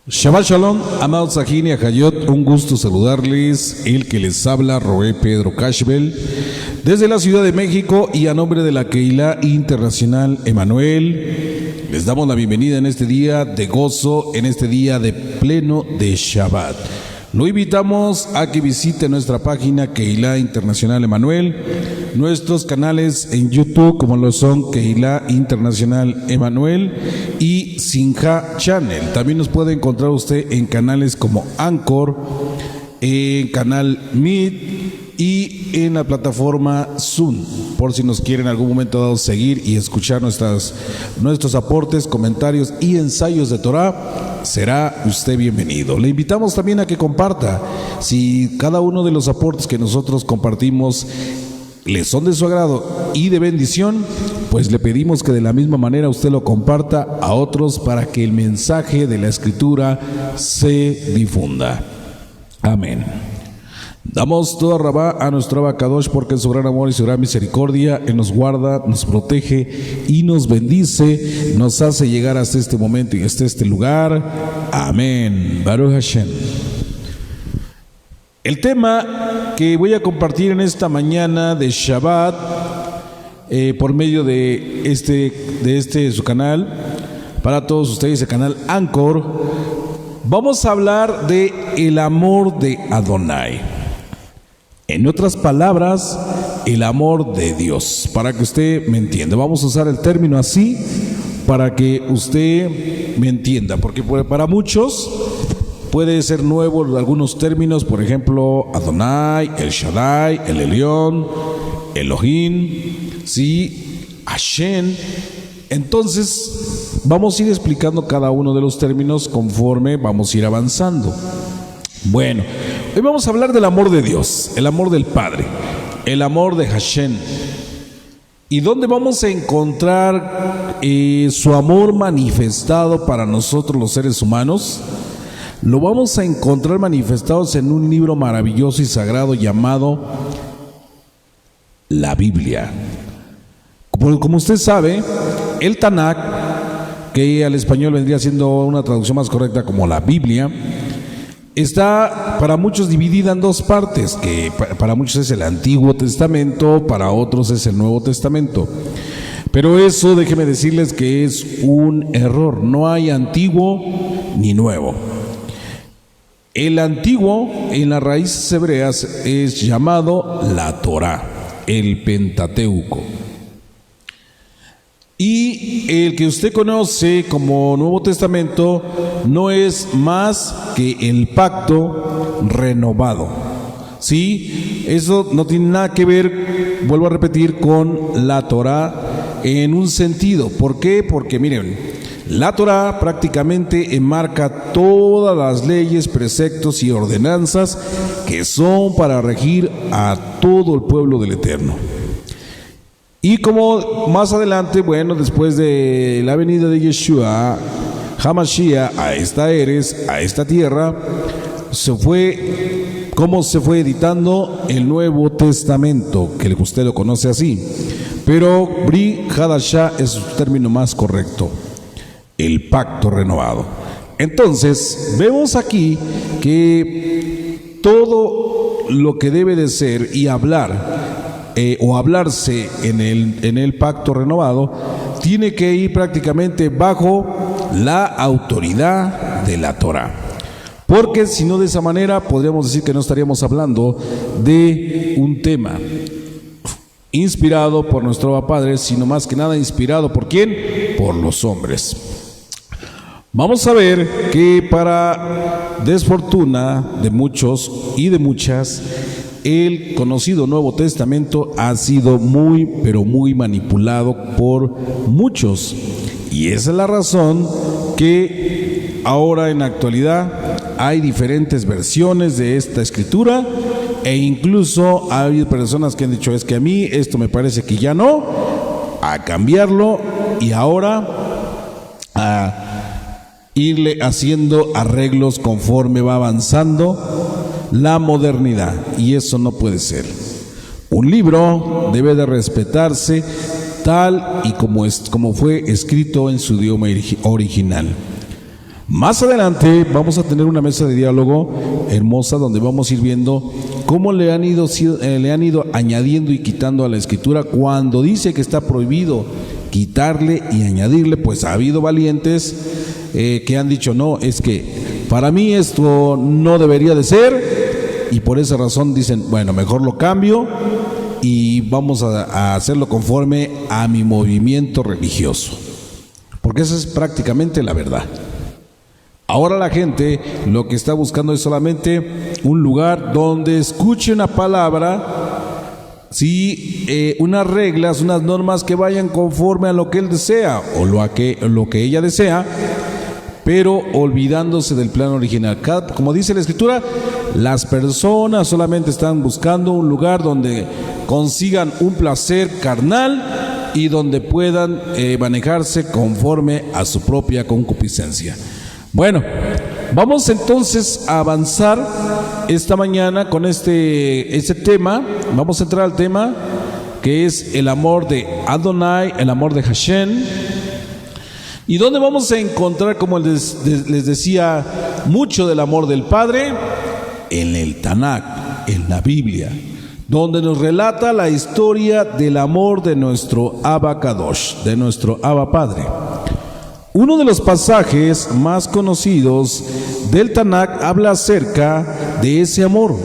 Shabbat Shalom, amados Sajini Ajayot, un gusto saludarles, el que les habla, Roé Pedro Cashbel, desde la Ciudad de México y a nombre de la Keilah Internacional Emanuel, les damos la bienvenida en este día de gozo, en este día de pleno de Shabbat. Lo invitamos a que visite nuestra página Keilah Internacional Emanuel, nuestros canales en YouTube como lo son Keilah Internacional Emanuel y Simcha Channel. También nos puede encontrar usted en canales como Anchor, en canal Meet y en la plataforma Zoom, por si nos quieren en algún momento dado seguir y escuchar nuestros aportes, comentarios y ensayos de Torah. Será usted bienvenido. Le invitamos también a que comparta. Si cada uno de los aportes que nosotros compartimos le son de su agrado y de bendición, pues le pedimos que de la misma manera usted lo comparta a otros para que el mensaje de la Escritura se difunda. Amén. Damos toda rabá a nuestro Abacadosh, porque en su gran amor y su gran misericordia Él nos guarda, nos protege y nos bendice, nos hace llegar hasta este momento y hasta este lugar. Amén. Baruch Hashem. El tema que voy a compartir en esta mañana de Shabbat, por medio de su canal, para todos ustedes, el canal Anchor, vamos a hablar de el amor de Adonai. En otras palabras, el amor de Dios, para que usted me entienda. Vamos a usar el término así para que usted me entienda, porque para muchos puede ser nuevo algunos términos, por ejemplo, Adonai, El Shaddai, El Elión, Elohim, ¿sí? Hashem. Entonces, vamos a ir explicando cada uno de los términos conforme vamos a ir avanzando. Bueno, hoy vamos a hablar del amor de Dios, el amor del Padre, el amor de Hashem. ¿Y dónde vamos a encontrar su amor manifestado para nosotros los seres humanos? Lo vamos a encontrar manifestados en un libro maravilloso y sagrado llamado la Biblia. Como usted sabe, el Tanakh, que al español vendría siendo una traducción más correcta como la Biblia, está para muchos dividida en dos partes, que para muchos es el Antiguo Testamento, para otros es el Nuevo Testamento. Pero eso, déjeme decirles que es un error. No hay antiguo ni nuevo. El antiguo, en las raíces hebreas, es llamado la Torá, el Pentateuco. Y el que usted conoce como Nuevo Testamento no es más que el pacto renovado. ¿Sí? Eso no tiene nada que ver, vuelvo a repetir, con la Torá en un sentido. ¿Por qué? Porque miren, la Torá prácticamente enmarca todas las leyes, preceptos y ordenanzas que son para regir a todo el pueblo del Eterno. Y como más adelante, bueno, después de la venida de Yeshua HaMashiach a esta Eres, a esta tierra, se fue editando el Nuevo Testamento, que usted lo conoce así. Pero Bri Hadashah es su término más correcto, el pacto renovado. Entonces, vemos aquí que todo lo que debe de ser y hablar o hablarse en el pacto renovado tiene que ir prácticamente bajo la autoridad de la Torá, porque si no, de esa manera podríamos decir que no estaríamos hablando de un tema inspirado por nuestro Abba Padre, sino más que nada inspirado ¿por quién? Por los hombres. Vamos a ver que para desfortuna de muchos y de muchas, el conocido Nuevo Testamento ha sido muy, pero muy manipulado por muchos. Y esa es la razón que ahora en la actualidad hay diferentes versiones de esta escritura, e incluso ha habido personas que han dicho, es que a mí esto me parece que ya no, a cambiarlo y ahora a irle haciendo arreglos conforme va avanzando la modernidad, y eso no puede ser. Un libro debe de respetarse tal y como fue escrito en su idioma original. Más adelante vamos a tener una mesa de diálogo hermosa donde vamos a ir viendo cómo le han ido añadiendo y quitando a la escritura. Cuando dice que está prohibido quitarle y añadirle, pues ha habido valientes que han dicho, no, es que para mí esto no debería de ser, y por esa razón dicen, bueno, mejor lo cambio y vamos a hacerlo conforme a mi movimiento religioso, porque esa es prácticamente la verdad. Ahora la gente lo que está buscando es solamente un lugar donde escuche una palabra, sí, unas reglas, unas normas que vayan conforme a lo que él desea o lo que ella desea, pero olvidándose del plan original. Como dice la Escritura, las personas solamente están buscando un lugar donde consigan un placer carnal y donde puedan manejarse conforme a su propia concupiscencia. Bueno, vamos entonces a avanzar esta mañana con este tema. Vamos a entrar al tema que es el amor de Adonai, el amor de Hashem, y donde vamos a encontrar, como les decía, mucho del amor del Padre en el Tanakh, en la Biblia, donde nos relata la historia del amor de nuestro Abba Kadosh, de nuestro Abba Padre. Uno de los pasajes más conocidos del Tanakh habla acerca de ese amor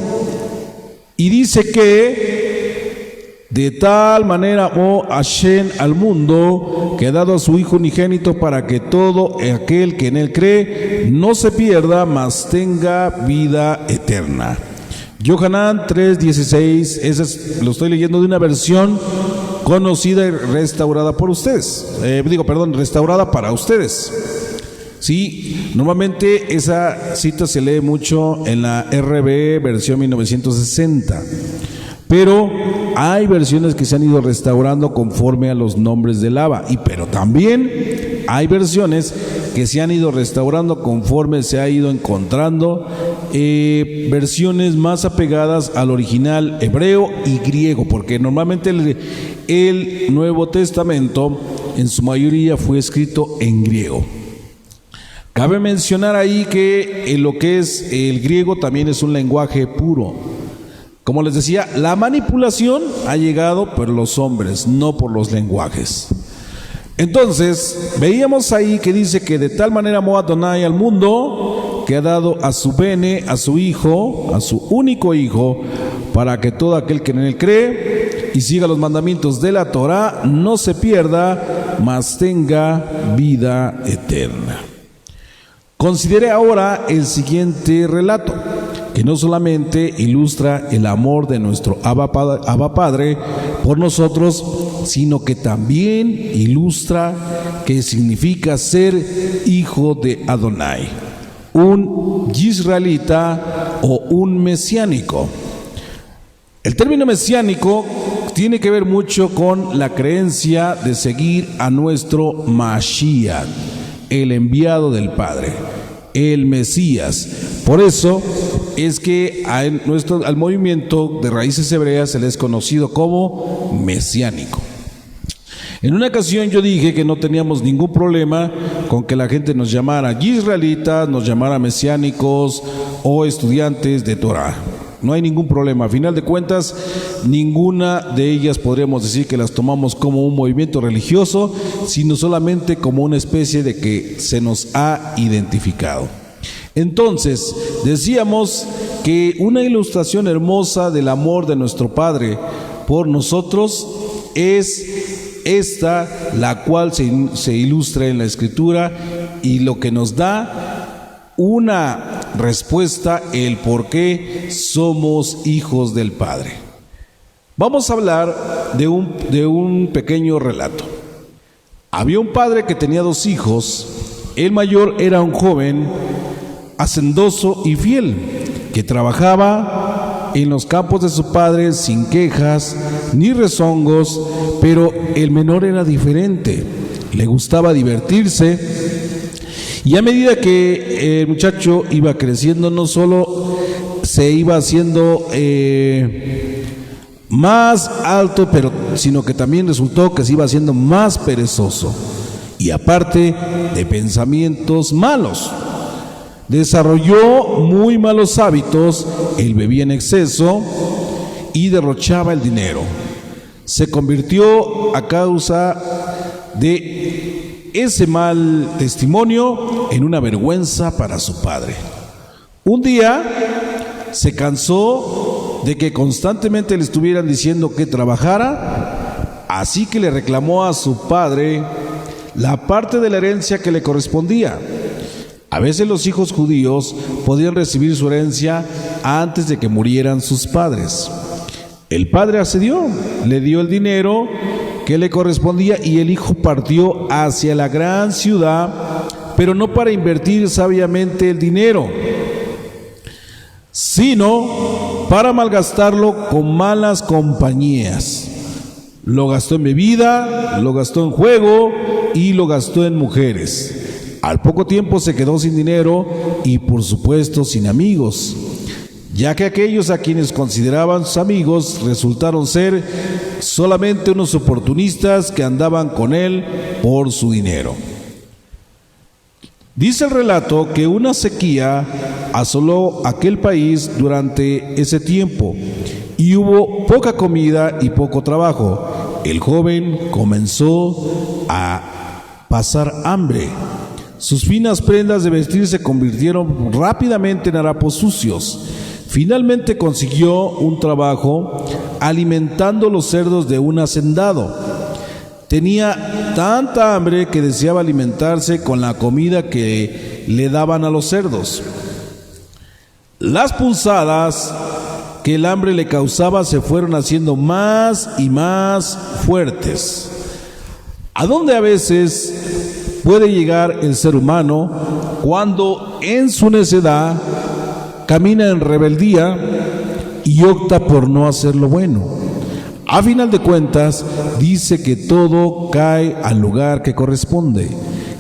y dice que de tal manera amó Hashem al mundo que ha dado a su Hijo unigénito para que todo aquel que en él cree no se pierda, mas tenga vida eterna. Yohanan 3:16, lo estoy leyendo de una versión conocida y restaurada por ustedes. Restaurada para ustedes. Sí, normalmente esa cita se lee mucho en la RB versión 1960, pero hay versiones que se han ido restaurando conforme a los nombres del Abba, pero también hay versiones que se han ido restaurando conforme se ha ido encontrando versiones más apegadas al original hebreo y griego, porque normalmente el Nuevo Testamento en su mayoría fue escrito en griego. Cabe mencionar ahí que lo que es el griego también es un lenguaje puro. Como les decía, la manipulación ha llegado por los hombres, no por los lenguajes. Entonces, veíamos ahí que dice que de tal manera amó Adonai al mundo, que ha dado a su bene, a su Hijo, a su único Hijo, para que todo aquel que en él cree y siga los mandamientos de la Torá no se pierda, mas tenga vida eterna. Considere ahora el siguiente relato, que no solamente ilustra el amor de nuestro Abba Padre por nosotros, sino que también ilustra qué significa ser hijo de Adonai, un israelita o un mesiánico. El término mesiánico tiene que ver mucho con la creencia de seguir a nuestro Mashiach, el enviado del Padre, el Mesías. Por eso es que al movimiento de raíces hebreas se le es conocido como mesiánico. En una ocasión yo dije que no teníamos ningún problema con que la gente nos llamara israelitas, nos llamara mesiánicos o estudiantes de Torah. No hay ningún problema. A final de cuentas, ninguna de ellas podríamos decir que las tomamos como un movimiento religioso, sino solamente como una especie de que se nos ha identificado. Entonces, decíamos que una ilustración hermosa del amor de nuestro Padre por nosotros es esta, la cual se ilustra en la Escritura y lo que nos da una respuesta, el por qué somos hijos del Padre. Vamos a hablar de un pequeño relato. Había un padre que tenía 2 hijos. El mayor era un joven hacendoso y fiel, que trabajaba en los campos de su padre sin quejas ni rezongos, pero el menor era diferente. Le gustaba divertirse. Y a medida que el muchacho iba creciendo, no solo se iba haciendo más alto, sino que también resultó que se iba haciendo más perezoso. Y aparte de pensamientos malos. Desarrolló muy malos hábitos, él bebía en exceso y derrochaba el dinero. Se convirtió, a causa de ese mal testimonio, en una vergüenza para su padre. Un día se cansó de que constantemente le estuvieran diciendo que trabajara, así que le reclamó a su padre la parte de la herencia que le correspondía. A veces los hijos judíos podían recibir su herencia antes de que murieran sus padres. El padre accedió, le dio el dinero que le correspondía y el hijo partió hacia la gran ciudad, pero no para invertir sabiamente el dinero, sino para malgastarlo con malas compañías. Lo gastó en bebida, lo gastó en juego y lo gastó en mujeres. Al poco tiempo se quedó sin dinero y, por supuesto, sin amigos, ya que aquellos a quienes consideraban sus amigos resultaron ser solamente unos oportunistas que andaban con él por su dinero. Dice el relato que una sequía asoló aquel país durante ese tiempo y hubo poca comida y poco trabajo. El joven comenzó a pasar hambre. Sus finas prendas de vestir se convirtieron rápidamente en harapos sucios. Finalmente consiguió un trabajo alimentando los cerdos de un hacendado. Tenía tanta hambre que deseaba alimentarse con la comida que le daban a los cerdos. Las punzadas que el hambre le causaba se fueron haciendo más y más fuertes. ¿A dónde a veces puede llegar el ser humano cuando en su necedad camina en rebeldía y opta por no hacer lo bueno? A final de cuentas, dice que todo cae al lugar que corresponde.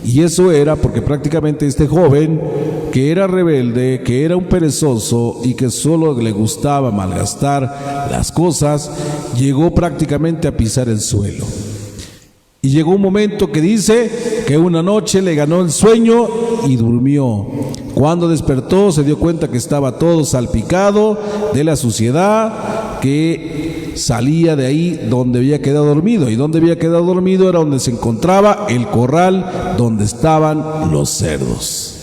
Y eso era porque prácticamente este joven, que era rebelde, que era un perezoso y que solo le gustaba malgastar las cosas, llegó prácticamente a pisar el suelo. Y llegó un momento que dice que una noche le ganó el sueño y durmió. Cuando despertó se dio cuenta que estaba todo salpicado de la suciedad que salía de ahí donde había quedado dormido. Y donde había quedado dormido era donde se encontraba el corral donde estaban los cerdos.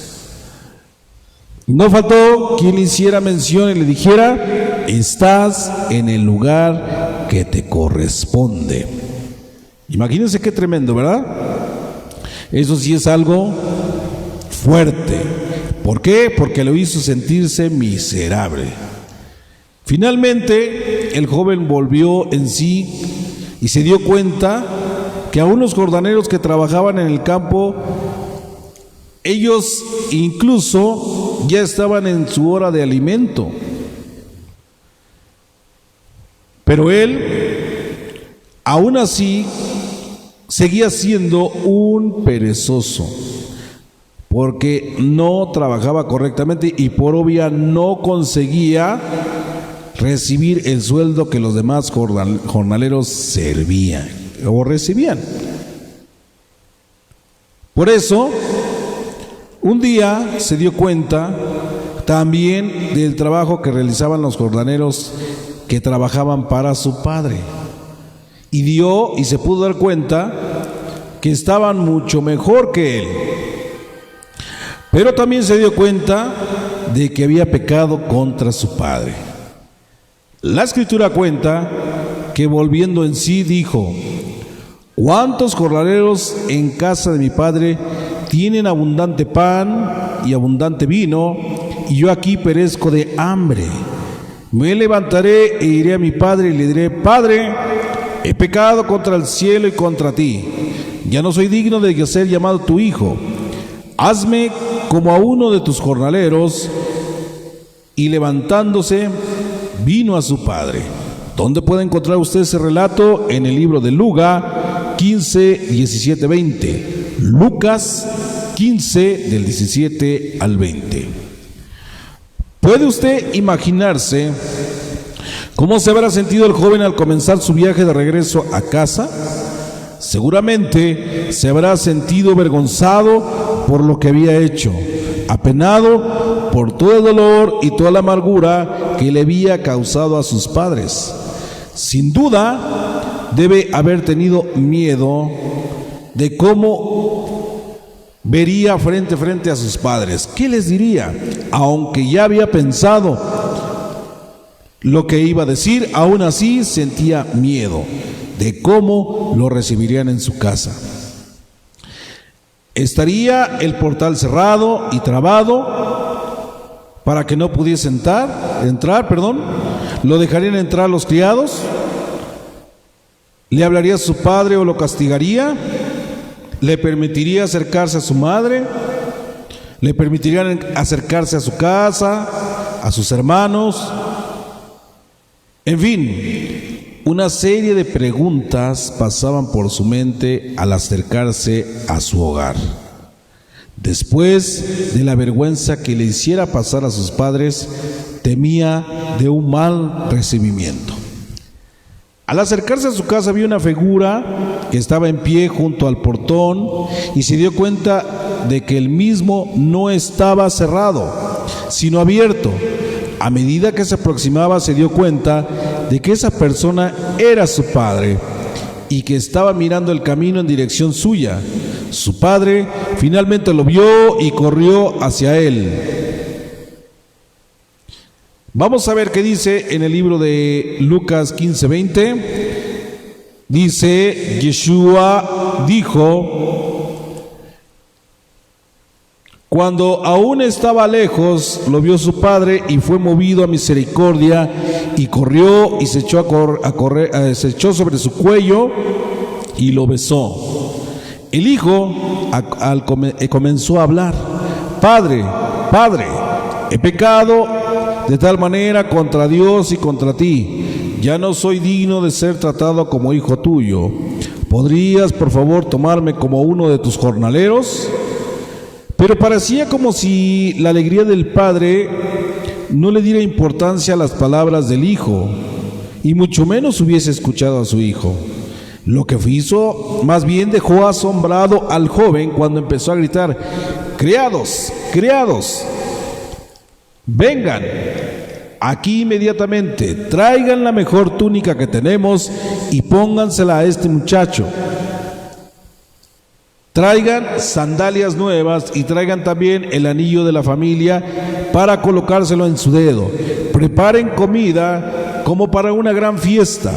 No faltó quien le hiciera mención y le dijera: estás en el lugar que te corresponde. Imagínense qué tremendo, ¿verdad? Eso sí es algo fuerte. ¿Por qué? Porque lo hizo sentirse miserable. Finalmente, el joven volvió en sí y se dio cuenta que a unos jornaleros que trabajaban en el campo, ellos incluso ya estaban en su hora de alimento. Pero él, aún así, seguía siendo un perezoso, porque no trabajaba correctamente y por obvia no conseguía recibir el sueldo que los demás jornaleros servían o recibían. Por eso, un día se dio cuenta también del trabajo que realizaban los jornaleros que trabajaban para su padre. Y se pudo dar cuenta que estaban mucho mejor que él. Pero también se dio cuenta de que había pecado contra su padre. La Escritura cuenta que volviendo en sí dijo: ¿cuántos jornaleros en casa de mi padre tienen abundante pan y abundante vino, y yo aquí perezco de hambre? Me levantaré e iré a mi padre y le diré: Padre, he pecado contra el cielo y contra ti. Ya no soy digno de ser llamado tu hijo. Hazme como a uno de tus jornaleros. Y levantándose, vino a su padre. ¿Dónde puede encontrar usted ese relato? En el libro de Lucas 15, 17, 20. Lucas 15, del 17 al 20. ¿Puede usted imaginarse cómo se habrá sentido el joven al comenzar su viaje de regreso a casa? Seguramente se habrá sentido avergonzado por lo que había hecho, apenado por todo el dolor y toda la amargura que le había causado a sus padres. Sin duda, debe haber tenido miedo de cómo vería frente a sus padres. ¿Qué les diría? Aunque ya había pensado lo que iba a decir, aún así sentía miedo de cómo lo recibirían en su casa. Estaría el portal cerrado y trabado para que no pudiese entrar. Lo dejarían entrar los criados. Le hablaría a su padre o lo castigaría. Le permitiría acercarse a su madre. Le permitirían acercarse a su casa, a sus hermanos. En fin, una serie de preguntas pasaban por su mente al acercarse a su hogar. Después de la vergüenza que le hiciera pasar a sus padres, temía de un mal recibimiento. Al acercarse a su casa vio una figura que estaba en pie junto al portón y se dio cuenta de que el mismo no estaba cerrado, sino abierto. A medida que se aproximaba se dio cuenta de que esa persona era su padre y que estaba mirando el camino en dirección suya. Su padre finalmente lo vio y corrió hacia él. Vamos a ver qué dice en el libro de Lucas 15:20. Dice, Yeshua dijo: cuando aún estaba lejos, lo vio su padre y fue movido a misericordia y corrió y se echó se echó sobre su cuello y lo besó. El hijo comenzó a hablar: Padre, he pecado de tal manera contra Dios y contra ti. Ya no soy digno de ser tratado como hijo tuyo. ¿Podrías, por favor, tomarme como uno de tus jornaleros? Pero parecía como si la alegría del padre no le diera importancia a las palabras del hijo, y mucho menos hubiese escuchado a su hijo. Lo que hizo, más bien dejó asombrado al joven cuando empezó a gritar: criados, vengan aquí inmediatamente, traigan la mejor túnica que tenemos y póngansela a este muchacho. Traigan sandalias nuevas y traigan también el anillo de la familia para colocárselo en su dedo. Preparen comida como para una gran fiesta,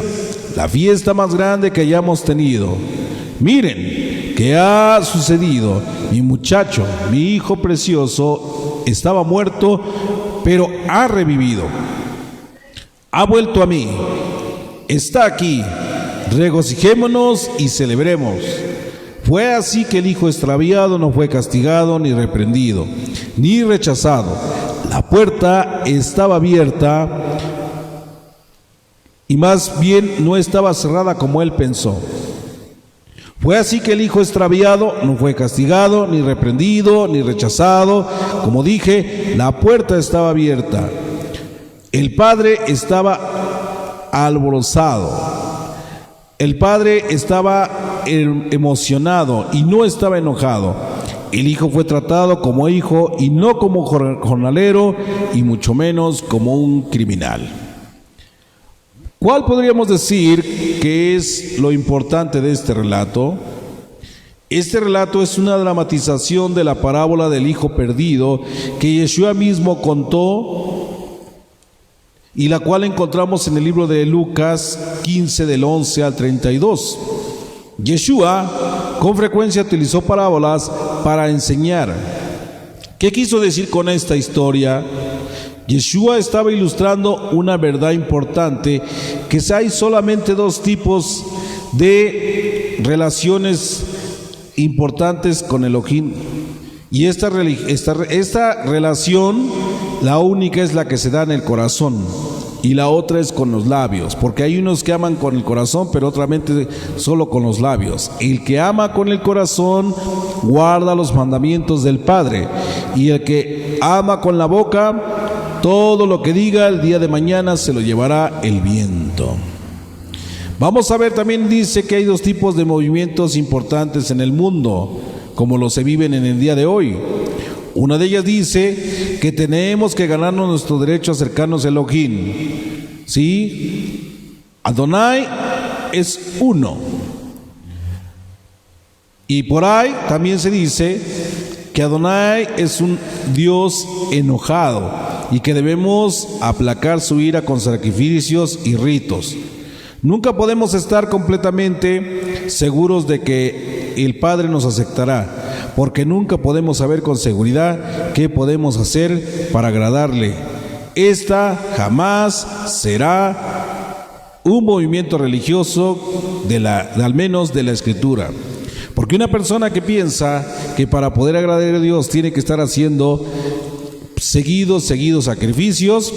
la fiesta más grande que hayamos tenido. Miren qué ha sucedido. Mi muchacho, mi hijo precioso, estaba muerto, pero ha revivido. Ha vuelto a mí. Está aquí. Regocijémonos y celebremos. Fue así que el hijo extraviado no fue castigado, ni reprendido, ni rechazado. La puerta estaba abierta y más bien no estaba cerrada como él pensó. Fue así que el hijo extraviado no fue castigado, ni reprendido, ni rechazado. Como dije, la puerta estaba abierta. El padre estaba alborozado. El padre estaba emocionado y no estaba enojado. El hijo fue tratado como hijo y no como jornalero, y mucho menos como un criminal. ¿Cuál podríamos decir que es lo importante de este relato? Este relato es una dramatización de la parábola del hijo perdido que Yeshua mismo contó, y la cual encontramos en el libro de Lucas 15 del 11 al 32. Yeshua con frecuencia utilizó parábolas para enseñar. ¿Qué quiso decir con esta historia? Yeshua estaba ilustrando una verdad importante, que hay solamente dos tipos de relaciones importantes con Elohim. Y esta relación, la única es la que se da en el corazón, y la otra es con los labios, porque hay unos que aman con el corazón, pero otramente solo con los labios. El que ama con el corazón guarda los mandamientos del Padre, y el que ama con la boca, todo lo que diga el día de mañana se lo llevará el viento. Vamos a ver, también dice que hay dos tipos de movimientos importantes en el mundo, como los se viven en el día de hoy. Una de ellas dice que tenemos que ganarnos nuestro derecho a acercarnos a Elohim. ¿Sí? Adonai es uno. Y por ahí también se dice que Adonai es un Dios enojado y que debemos aplacar su ira con sacrificios y ritos. Nunca podemos estar completamente seguros de que el Padre nos aceptará, porque nunca podemos saber con seguridad qué podemos hacer para agradarle. Esta jamás será un movimiento religioso al menos de la Escritura. Porque una persona que piensa que para poder agradar a Dios tiene que estar haciendo seguidos sacrificios,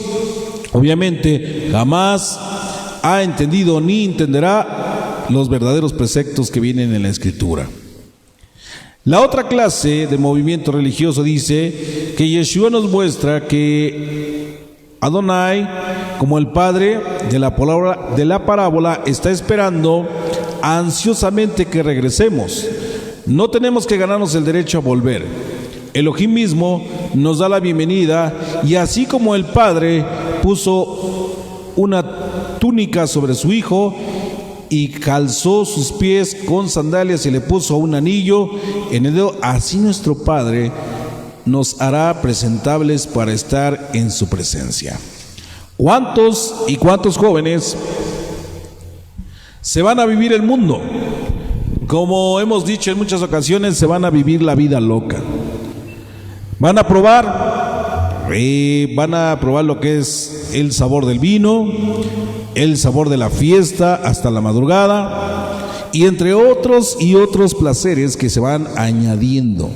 obviamente jamás ha entendido ni entenderá los verdaderos preceptos que vienen en la Escritura. La otra clase de movimiento religioso dice que Yeshua nos muestra que Adonai, como el padre de la parábola, está esperando ansiosamente que regresemos. No tenemos que ganarnos el derecho a volver. Elohim mismo nos da la bienvenida, y así como el Padre puso una túnica sobre su Hijo y calzó sus pies con sandalias y le puso un anillo en el dedo, así nuestro Padre nos hará presentables para estar en su presencia. ¿Cuántos y cuántos jóvenes se van a vivir el mundo? Como hemos dicho en muchas ocasiones, se van a vivir la vida loca. Van a probar lo que es el sabor del vino, el sabor de la fiesta hasta la madrugada, y entre otros y otros placeres que se van añadiendo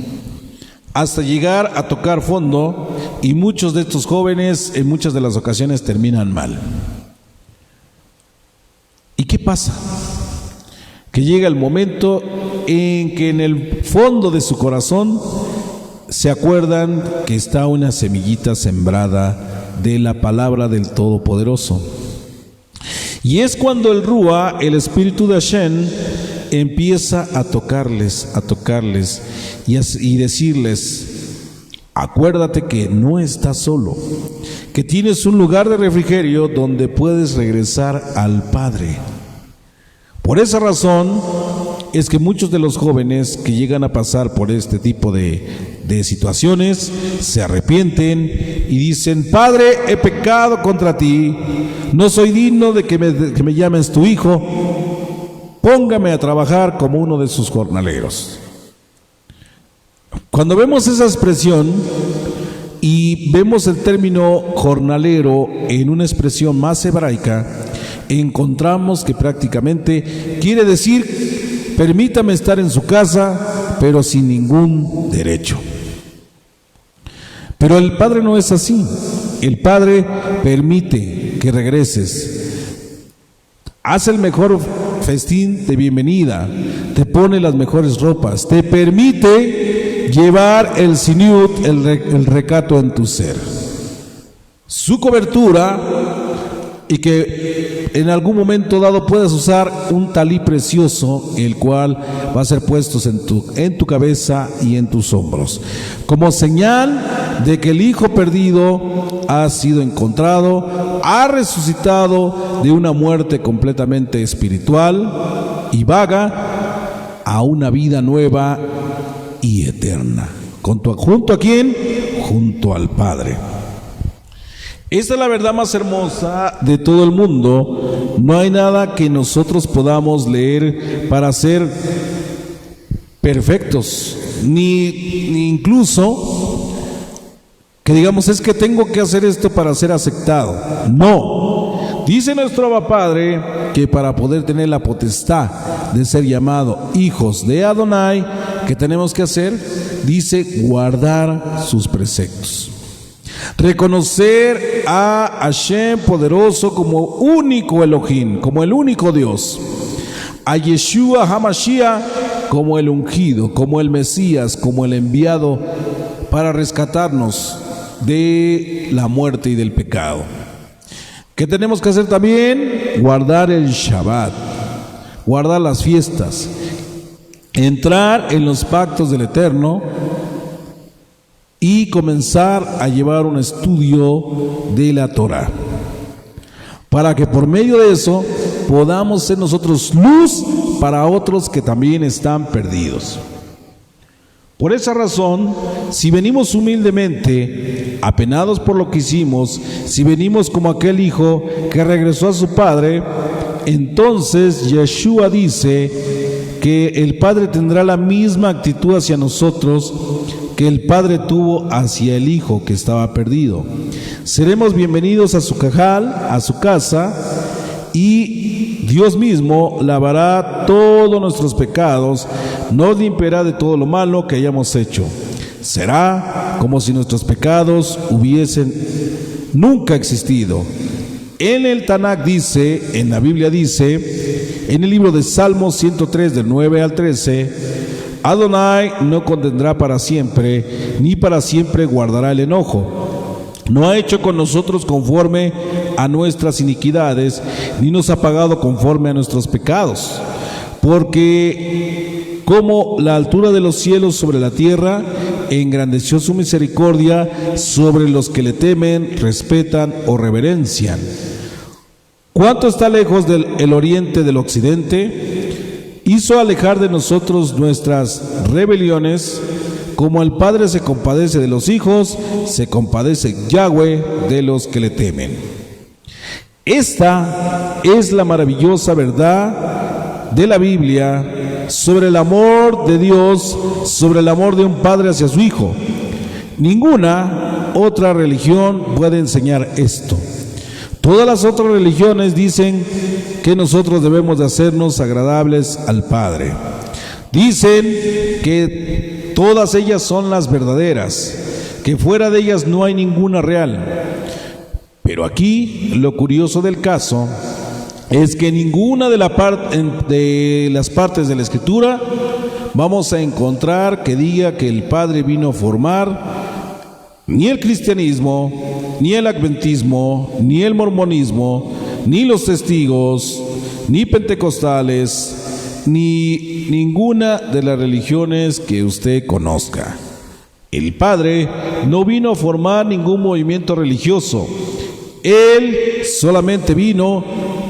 hasta llegar a tocar fondo, y muchos de estos jóvenes en muchas de las ocasiones terminan mal. ¿Y qué pasa? Que llega el momento en que en el fondo de su corazón se acuerdan que está una semillita sembrada de la palabra del Todopoderoso. Y es cuando el Ruah, el Espíritu de Hashem, empieza a tocarles y decirles: acuérdate que no estás solo, que tienes un lugar de refrigerio donde puedes regresar al Padre. Por esa razón es que muchos de los jóvenes que llegan a pasar por este tipo de situaciones se arrepienten y dicen: Padre, he pecado contra ti, no soy digno de que me llames tu hijo, póngame a trabajar como uno de sus jornaleros. Cuando vemos esa expresión y vemos el término jornalero en una expresión más hebraica, encontramos que prácticamente quiere decir: permítame estar en su casa, pero sin ningún derecho. Pero el Padre no es así. El Padre permite que regreses, hace el mejor festín de bienvenida, te pone las mejores ropas, te permite llevar el siniut, el recato en tu ser, su cobertura, y que en algún momento dado puedas usar un talí precioso, el cual va a ser puesto en tu cabeza y en tus hombros, como señal de que el hijo perdido ha sido encontrado, ha resucitado de una muerte completamente espiritual y vaga a una vida nueva y eterna. ¿Junto a quién? Junto al Padre. Esta es la verdad más hermosa de todo el mundo. No hay nada que nosotros podamos leer para ser perfectos, ni incluso que digamos: es que tengo que hacer esto para ser aceptado. No. Dice nuestro Abba Padre que para poder tener la potestad de ser llamado hijos de Adonai, ¿qué tenemos que hacer? Dice: guardar sus preceptos. Reconocer a Hashem poderoso como único Elohim, como el único Dios. A Yeshua HaMashiach como el ungido, como el Mesías, como el enviado para rescatarnos de la muerte y del pecado. ¿Qué tenemos que hacer también? Guardar el Shabbat, guardar las fiestas, entrar en los pactos del Eterno y comenzar a llevar un estudio de la Torah, para que por medio de eso podamos ser nosotros luz para otros que también están perdidos. Por esa razón, si venimos humildemente, apenados por lo que hicimos, si venimos como aquel hijo que regresó a su padre, entonces Yeshua dice que el Padre tendrá la misma actitud hacia nosotros que el Padre tuvo hacia el hijo que estaba perdido. Seremos bienvenidos a su cajal, a su casa, y Dios mismo lavará todos nuestros pecados, nos limpiará de todo lo malo que hayamos hecho. Será como si nuestros pecados hubiesen nunca existido. En el Tanakh dice, en la Biblia dice, en el libro de Salmos 103, del 9 al 13, Adonai no contendrá para siempre, ni para siempre guardará el enojo. No ha hecho con nosotros conforme a nuestras iniquidades, ni nos ha pagado conforme a nuestros pecados. Porque como la altura de los cielos sobre la tierra, engrandeció su misericordia sobre los que le temen, respetan o reverencian. ¿Cuánto está lejos el oriente del occidente? Hizo alejar de nosotros nuestras rebeliones. Como el Padre se compadece de los hijos, se compadece Yahweh de los que le temen. Esta es la maravillosa verdad de la Biblia sobre el amor de Dios, sobre el amor de un padre hacia su hijo. Ninguna otra religión puede enseñar esto. Todas las otras religiones dicen que nosotros debemos de hacernos agradables al Padre. Dicen que todas ellas son las verdaderas, que fuera de ellas no hay ninguna real. Pero aquí lo curioso del caso es que ninguna de las partes de la Escritura vamos a encontrar que diga que el Padre vino a formar ni el cristianismo, ni el adventismo, ni el mormonismo, ni los testigos, ni pentecostales, ni ninguna de las religiones que usted conozca. El Padre no vino a formar ningún movimiento religioso. Él solamente vino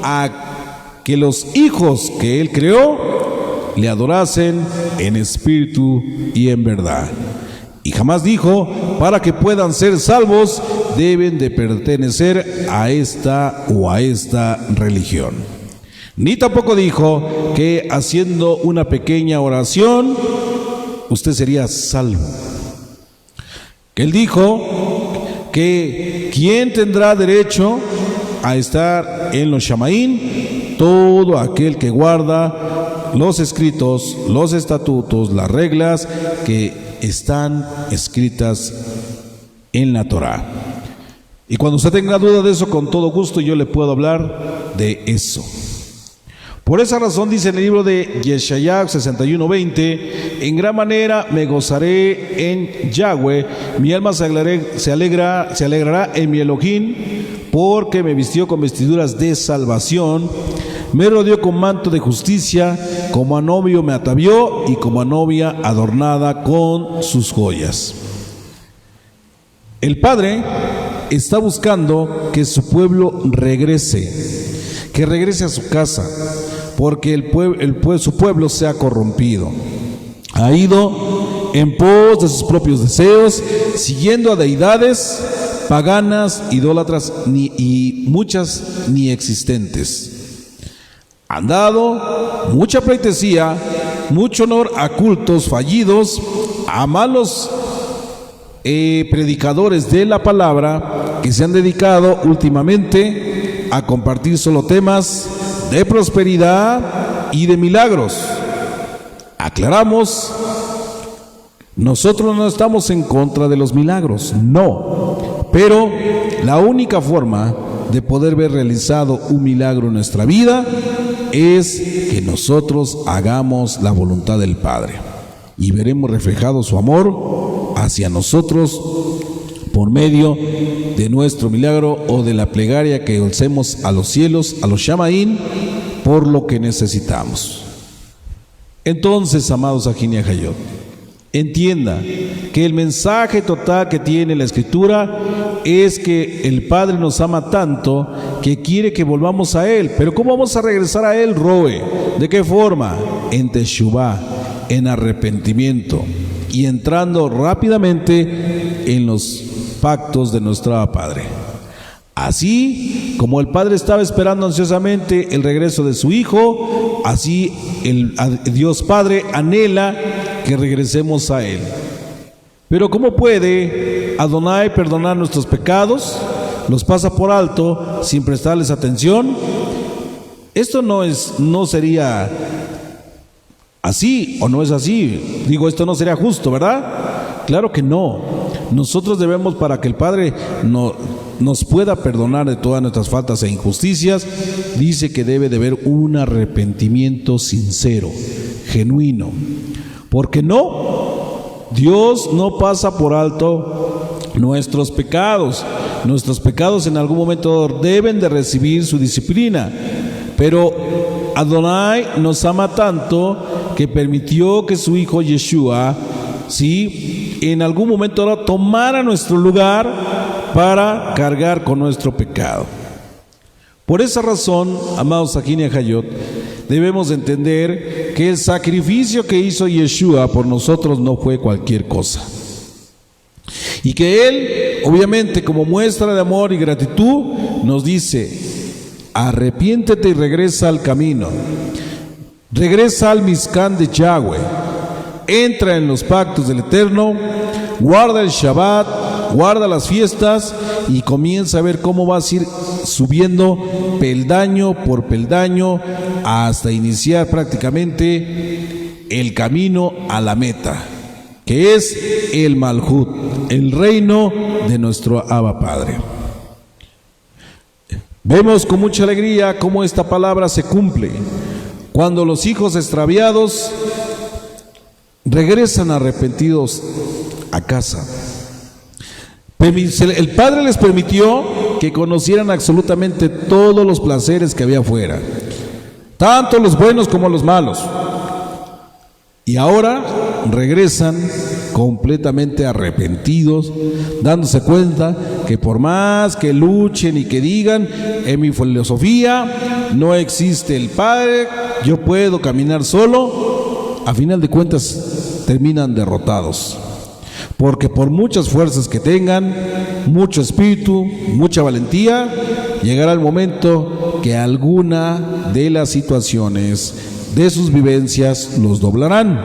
a que los hijos que Él creó le adorasen en espíritu y en verdad. Y jamás dijo, para que puedan ser salvos, deben de pertenecer a esta o a esta religión. Ni tampoco dijo que haciendo una pequeña oración, usted sería salvo. Él dijo que ¿quién tendrá derecho a estar en los Shamaín? Todo aquel que guarda los escritos, los estatutos, las reglas que están escritas en la Torah. Y cuando usted tenga duda de eso, con todo gusto yo le puedo hablar de eso. Por esa razón dice en el libro de Yeshayahu 61:20, en gran manera me gozaré en Yahweh, mi alma se alegrará en mi Elohim, porque me vistió con vestiduras de salvación, me rodeó con manto de justicia, como a novio me atavió y como a novia adornada con sus joyas. El Padre está buscando que su pueblo regrese, que regrese a su casa, porque su pueblo se ha corrompido. Ha ido en pos de sus propios deseos, siguiendo a deidades paganas, idólatras y muchas ni existentes. Han dado mucha pleitesía, mucho honor a cultos fallidos, a malos predicadores de la palabra que se han dedicado últimamente a compartir solo temas de prosperidad y de milagros. Aclaramos, nosotros no estamos en contra de los milagros, no, pero la única forma de poder ver realizado un milagro en nuestra vida es que nosotros hagamos la voluntad del Padre y veremos reflejado su amor hacia nosotros por medio de nuestro milagro o de la plegaria que alcemos a los cielos, a los Shamaín, por lo que necesitamos. Entonces, amados Ajin y Ajayot, entienda que el mensaje total que tiene la Escritura es que el Padre nos ama tanto que quiere que volvamos a Él. Pero ¿cómo vamos a regresar a Él, Roe? ¿De qué forma? En Teshuvá, en arrepentimiento y entrando rápidamente en los pactos de nuestro Padre. Así como el Padre estaba esperando ansiosamente el regreso de su Hijo, así el Dios Padre anhela que regresemos a Él. Pero ¿cómo puede Adonai perdonar nuestros pecados? ¿Los pasa por alto sin prestarles atención? Esto no sería así, o no es así. Digo, esto no sería justo, ¿verdad? Claro que no. Nosotros debemos, para que el Padre nos pueda perdonar de todas nuestras faltas e injusticias, dice que debe de haber un arrepentimiento sincero, genuino. Porque Dios no pasa por alto nuestros pecados. Nuestros pecados en algún momento deben de recibir su disciplina. Pero Adonai nos ama tanto que permitió que su Hijo Yeshua, ¿sí?, en algún momento tomara nuestro lugar para cargar con nuestro pecado. Por esa razón, amados Sajín y Ajayot, debemos entender que el sacrificio que hizo Yeshua por nosotros no fue cualquier cosa. Y que Él, obviamente, como muestra de amor y gratitud, nos dice: arrepiéntete y regresa al camino. Regresa al Mizcán de Yahweh. Entra en los pactos del Eterno. Guarda el Shabbat, guarda las fiestas y comienza a ver cómo vas a ir subiendo peldaño por peldaño hasta iniciar prácticamente el camino a la meta, que es el Malhut, el reino de nuestro Abba Padre. Vemos con mucha alegría cómo esta palabra se cumple cuando los hijos extraviados regresan arrepentidos a casa. El Padre les permitió que conocieran absolutamente todos los placeres que había afuera, tanto los buenos como los malos. Y ahora regresan completamente arrepentidos, dándose cuenta que por más que luchen y que digan: en mi filosofía no existe el Padre, yo puedo caminar solo, a final de cuentas terminan derrotados. Porque por muchas fuerzas que tengan, mucho espíritu, mucha valentía, llegará el momento que alguna de las situaciones de sus vivencias los doblarán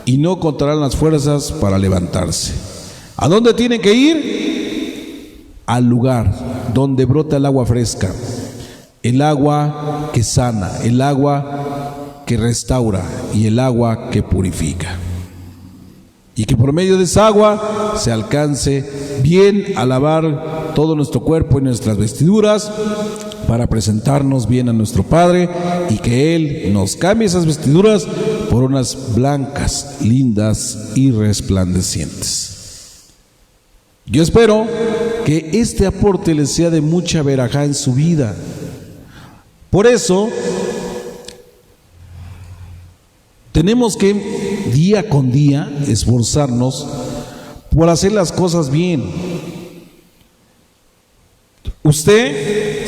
y no contarán las fuerzas para levantarse. ¿A dónde tienen que ir? Al lugar donde brota el agua fresca, el agua que sana, el agua que restaura y el agua que purifica. Y que por medio de esa agua se alcance bien a lavar todo nuestro cuerpo y nuestras vestiduras para presentarnos bien a nuestro Padre, y que Él nos cambie esas vestiduras por unas blancas, lindas y resplandecientes. Yo espero que este aporte les sea de mucha verajá en su vida. Por eso tenemos que día con día esforzarnos por hacer las cosas bien. Usted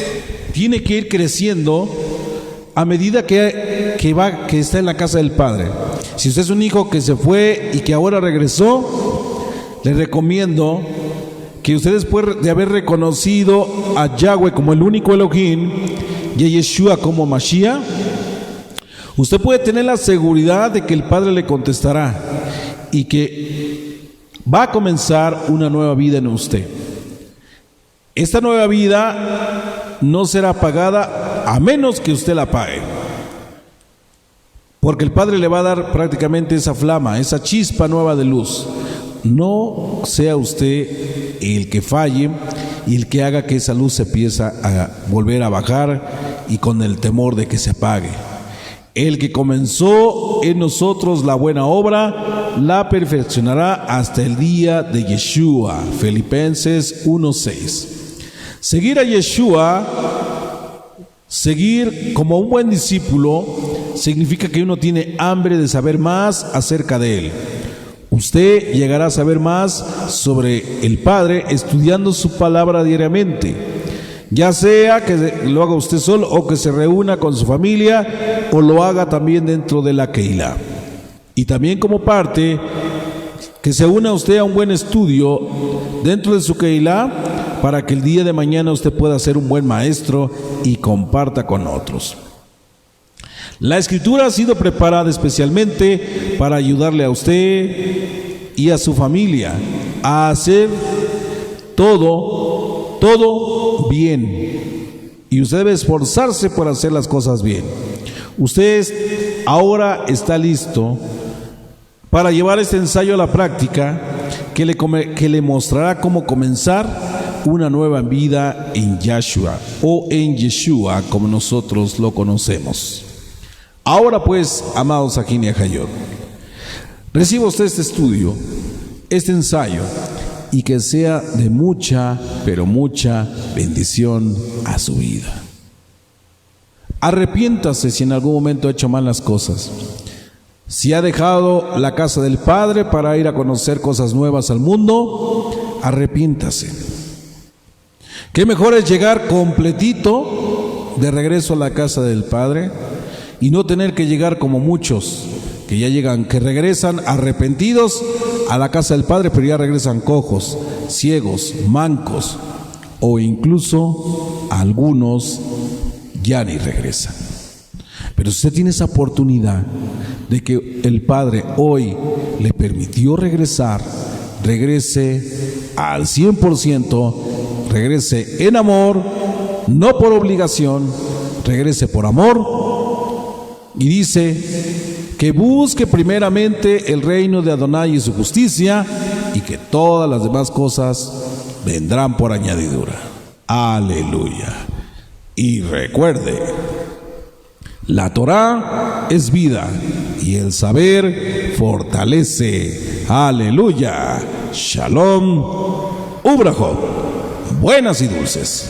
tiene que ir creciendo a medida que está en la casa del Padre. Si usted es un hijo que se fue y que ahora regresó, le recomiendo que usted, después de haber reconocido a Yahweh como el único Elohim y a Yeshua como Mashiach, usted puede tener la seguridad de que el Padre le contestará y que va a comenzar una nueva vida en usted. Esta nueva vida no será pagada a menos que usted la pague, porque el Padre le va a dar prácticamente esa flama, esa chispa nueva de luz. No sea usted el que falle y el que haga que esa luz se empiece a volver a bajar y con el temor de que se apague. El que comenzó en nosotros la buena obra, la perfeccionará hasta el día de Yeshua. Filipenses 1:6. Seguir a Yeshua, seguir como un buen discípulo, significa que uno tiene hambre de saber más acerca de Él. Usted llegará a saber más sobre el Padre estudiando su palabra diariamente, ya sea que lo haga usted solo o que se reúna con su familia o lo haga también dentro de la Keilah. Y también como parte, que se una usted a un buen estudio dentro de su Keilah para que el día de mañana usted pueda ser un buen maestro y comparta con otros. La escritura ha sido preparada especialmente para ayudarle a usted y a su familia a hacer todo bien. Y usted debe esforzarse por hacer las cosas bien. Usted ahora está listo para llevar este ensayo a la práctica que le mostrará cómo comenzar una nueva vida en Yahshua o en Yeshua, como nosotros lo conocemos. Ahora pues, amados Sajín y Ajayot, reciba usted este estudio, este ensayo, y que sea de mucha, pero mucha bendición a su vida. Arrepiéntase si en algún momento ha hecho mal las cosas. Si ha dejado la casa del Padre para ir a conocer cosas nuevas al mundo, arrepiéntase. Qué mejor es llegar completito de regreso a la casa del Padre y no tener que llegar como muchos que ya llegan, que regresan arrepentidos a la casa del Padre, pero ya regresan cojos, ciegos, mancos, o incluso algunos ya ni regresan. Pero si usted tiene esa oportunidad de que el Padre hoy le permitió regresar, regrese al 100%, regrese en amor, no por obligación, regrese por amor. Y dice que busque primeramente el reino de Adonai y su justicia, y que todas las demás cosas vendrán por añadidura. Aleluya. Y recuerde, la Torá es vida y el saber fortalece. Aleluya. Shalom. Ubrahot. Buenas y dulces.